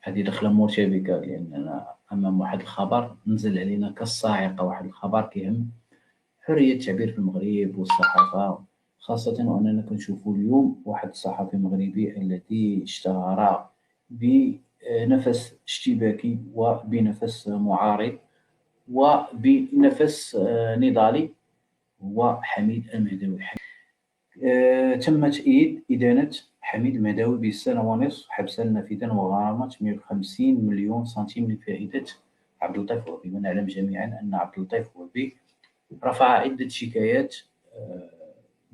هذه دخلة مرتبكة، لأننا أمام واحد الخبر نزل علينا كالصاعقة، واحد الخبر كيهم حرية التعبير في المغرب والصحافة، خاصة وأننا كنشوفو اليوم واحد الصحفي مغربي الذي اشتهر بنفس اشتباكي وبنفس معارض وبنفس نضالي، هو حميد المهدوي. تم تأييد إدانة حميد المهداوي بسنة ونصف حبسا نافذا وغرامة 150 مليون سنتيم لفائدة عبد اللطيف وهبي. ونعلم جميعا أن عبد اللطيف وهبي رفع عدة شكايات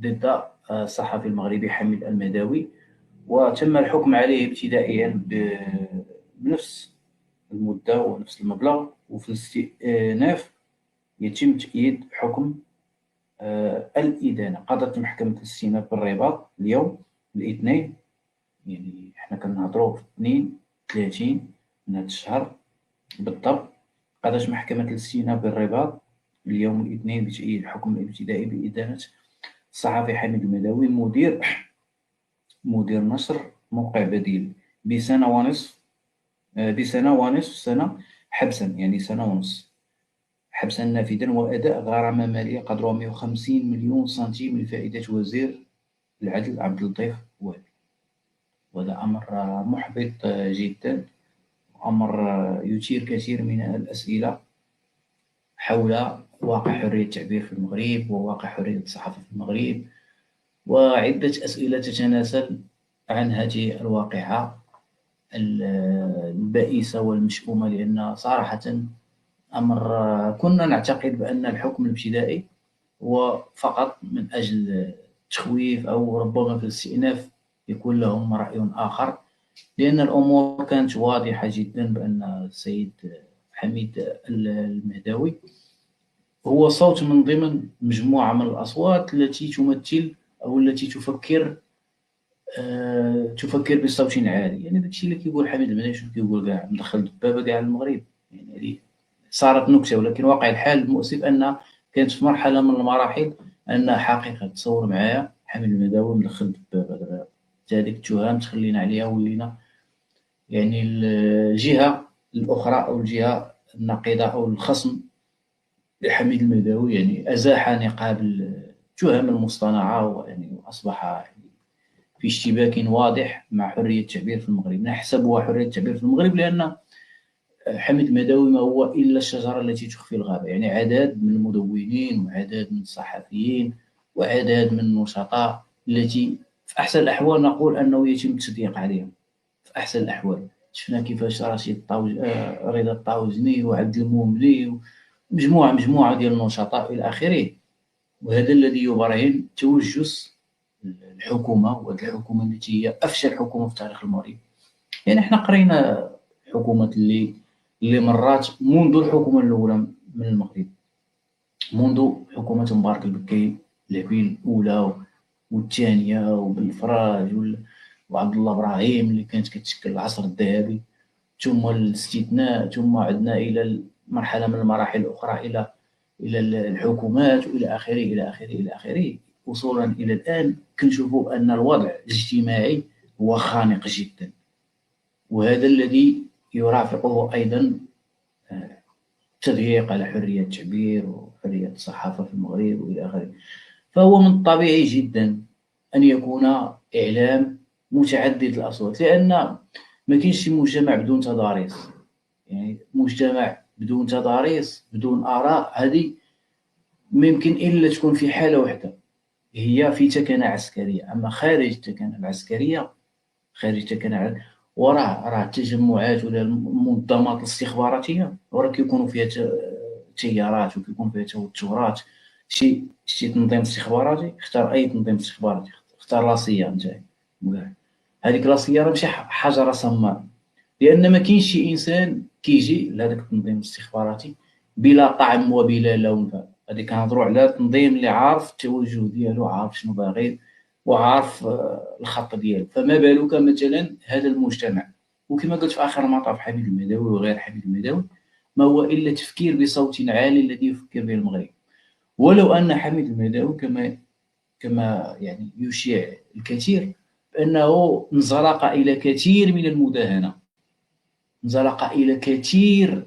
ضد الصحفي المغربي حميد المهداوي، وتم الحكم عليه ابتدائيا بنفس المدة ونفس المبلغ، وفي الاستئناف يتم تأييد حكم الإدانة. قضت محكمة الاستئناف بالرباط اليوم الاثنين، يعني حنا كنهضروا في 32 من هذا الشهر بالضبط، قضت محكمة الاستئناف بالرباط اليوم الاثنين بتأييد الحكم الابتدائي بإدانة الصحفي حميد المهداوي مدير نشر موقع بديل بسنة ونصف سنة حبسا، يعني سنة ونصف حبسا نافذا، وأداء غرامة مالية قدرها 150 مليون سنتيم لفائدة وزير العدل عبد اللطيف وهبي. وهذا أمر محبط جدا، أمر يثير كثير من الأسئلة حول واقع حرية التعبير في المغرب وواقع حرية الصحافة في المغرب، وعدة أسئلة تتناسل عن هذه الواقعة البائسة والمشؤومة. لأن صراحة أمر كنا نعتقد بأن الحكم الابتدائي هو فقط من أجل التخويف، أو ربما في الاستئناف يكون لهم رأي آخر، لأن الأمور كانت واضحة جدا بأن السيد حميد المهداوي هو صوت من ضمن مجموعة من الأصوات التي تمثل أو التي تفكر بصوت عالي. يعني داكشي اللي كيقول حميد المهداوي شنو كيقول كاع، مدخل دبابة كاع المغرب. يعني هذه صارت نكتة، ولكن واقع الحال المؤسف أن كانت في مرحلة من المراحل أن حقيقة تصور معايا حميد المهداوي مدخل دبابة. دابا هذيك التهم تخلينا عليها ولينا يعني الجهة الأخرى أو الجهة الناقضة أو الخصم لحميد المهداوي يعني أزاح نقاب التهم المصطنعة، ويعني وأصبح يعني في اشتباك واضح مع حرية التعبير في المغرب. نحسبها حرية التعبير في المغرب لأن حميد المهداوي ما هو إلا الشجرة التي تخفي الغابة، يعني عدد من المدونين وعدد من الصحفيين وعدد من النشطاء التي في أحسن الأحوال نقول أنه يتم التضييق عليهم. في أحسن الأحوال شفنا كيفاش رضا الطاوجني وعبد الموملي ومجموعة ديال النشطاء إلى آخره. وهذا الذي يبرهن توجس الحكومة، وهذه الحكومة التي هي أفشل حكومة في تاريخ المغرب. يعني حنا قرينا حكومة اللي مرات منذ الحكومة الأولى من المغرب، منذ حكومة مبارك البكري الأولى والثانية وبالفراج وعبد الله إبراهيم اللي كانت كتشكل العصر الذهبي، ثم الاستثناء، ثم عدنا إلى مرحلة من المراحل الأخرى إلى الحكومات وإلى آخره إلى آخره إلى آخره، وصولا إلى الآن كنشوفوا أن الوضع الاجتماعي هو خانق جدا. وهذا الذي يرافقه أيضا تضييق على حرية التعبير وحرية الصحافة في المغرب وإلى آخره. فهو من الطبيعي جدا أن يكون إعلام متعدد الأصوات، لأن ما كاينش شي مجتمع بدون تضاريس. يعني مجتمع بدون تضاريس بدون آراء هذه ما يمكن إلا تكون في حالة واحدة، هي في تكنة عسكرية. أما خارج التكنة العسكرية، خارج التكنة وراه التجمعات ولا المنظمات الاستخباراتية وراه كيكونوا فيها تيارات وكيكون فيها توترات. شي تنظيم استخباراتي اختار أي تنظيم استخباراتي، اختار لاسيا نتايا، هذيك لاسيا راه ماشي حجرة صماء، لأن ما كاينش شي إنسان كيجي لهذاك التنظيم الاستخباراتي بلا طعم وبلا لون. غادي كنهضروا على تنظيم اللي عارف التوجه ديالو، عارف شنو باغي، وعارف الخط ديالو. فما بالك مثلا هذا المجتمع. وكما قلت في آخر المطاف حميد المهداوي وغير حميد المهداوي ما هو إلا تفكير بصوت عالي الذي يفكر به المغرب. ولو أن حميد المهداوي كما يعني يشيع الكثير بأنه انزلق إلى كثير من المداهنة انزلق الى كثير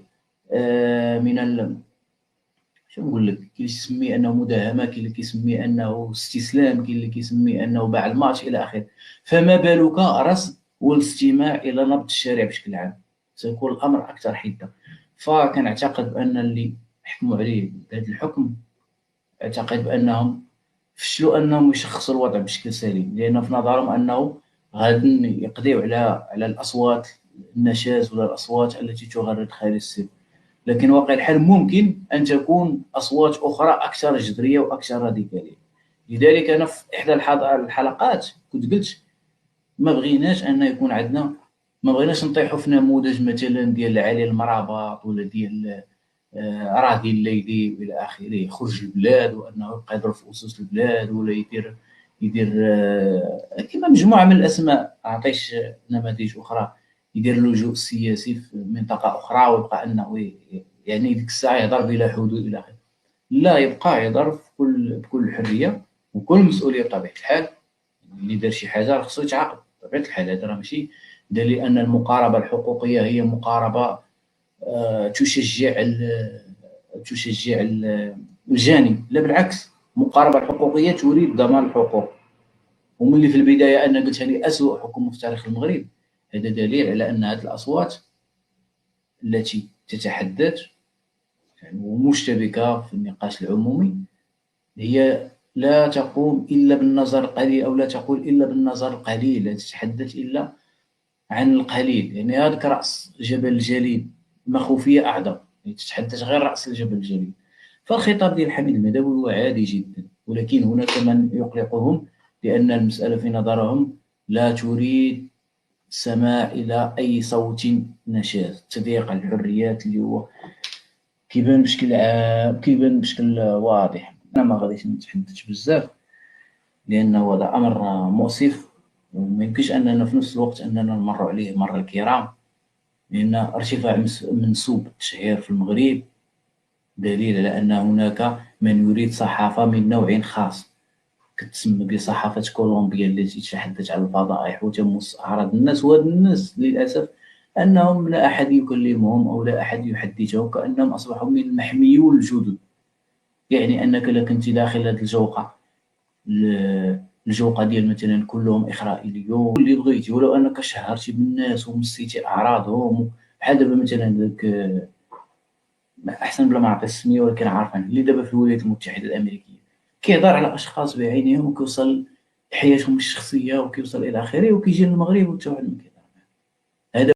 من شنو نقول لك، كاين اللي كيسميه انه مداهمه، كاين اللي كيسميه انه استسلام، كاين اللي كيسميه انه باع الماتش الى اخره. فما بالك رصد والاستماع الى نبض الشارع بشكل عام، سيكون الامر اكثر حده. فكنعتقد بان اللي حكموا عليه بهذا الحكم، اعتقد بانهم فشلوا انهم يشخصوا الوضع بشكل سليم، لان في نظرهم انه غادي يقضيو على الاصوات النشاز ولا الاصوات التي تغرد خارج السلم. لكن واقع الحال ممكن أن تكون أصوات أخرى أكثر جذرية وأكثر راديكالية. لذلك أنا في إحدى الحلقات كنت قلت ما بغيناش أن يكون عندنا، ما بغيناش نطيحوا في نموذج مثلا ديال علي المرابط ولا ديال راضي الليلي والى اخره، يخرج البلاد وانه يبقى يضرب في اسس البلاد، ولا يدير كما مجموعه من الاسماء، اعطيش نماذج اخرى، يدير لجوء سياسي في منطقه اخرى ويبقى انه يعني ديك الساعه يهضر بلا حدود الى اخره. لا، يبقى يهضر بكل حريه وكل مسؤوليه بطبيعه الحال. اللي دار شي حاجه خصو يتعاقب بطبيعه الحال، هذا راه ماشي دليل ان المقاربه الحقوقيه هي مقاربه تشجع الجاني. لا بالعكس، المقاربه الحقوقيه تريد ضمان الحقوق. ومن اللي في البدايه انا قلت هذه اسوء حكومه في تاريخ المغرب، هذا دليل على ان هذه الاصوات التي تتحدث يعني ومشتبكه في النقاش العمومي هي لا تقوم الا بالنظر القليل، او لا تقول الا بالنظر القليل، لا تتحدث الا عن القليل. يعني هذاك رأس جبل الجليد مخوفية أعظم، يعني تتحدث غير رأس الجبل الجليد. فالخطاب ديال حميد المداوي هو عادي جدا، ولكن هناك من يقلقهم لأن المسألة في نظرهم لا تريد السماع إلى أي صوت نشاز، تضييق الحريات اللي هو كيبان بشكل عام، كيبان بشكل واضح. أنا ما غاديش نتحدث بزاف لأنه هذا أمر مؤسف، وما يمكنش أننا في نفس الوقت أننا نمر عليه مر الكرام، لأن ارتفاع منسوب التشهير في المغرب دليل على أن هناك من يريد صحافة من نوع خاص كتسمى بصحافة كولومبيا، التي تتحدث عن الفضائح وتمس أعراض الناس. وهاد الناس للأسف أنهم لا أحد يكلمهم أو لا أحد يحدثهم، كأنهم أصبحوا من المحميون الجدد. يعني أنك لا كنت داخل هذه الجوقة، الجوقه ديال مثلا كلهم اخرائيليون اللي بغيتي، ولو انك شهرتي بالناس ومسيتي اعراضهم، بحال دابا مثلا داك احسن بلا ما نعطي السميه ولكن عارفين اللي دابا في الولايات المتحده الامريكيه كيهضر على اشخاص بعينهم وكيوصل لحياتهم الشخصيه وكيوصل الى اخره، وكيجي للمغرب وحتى واحد ما كيهضر.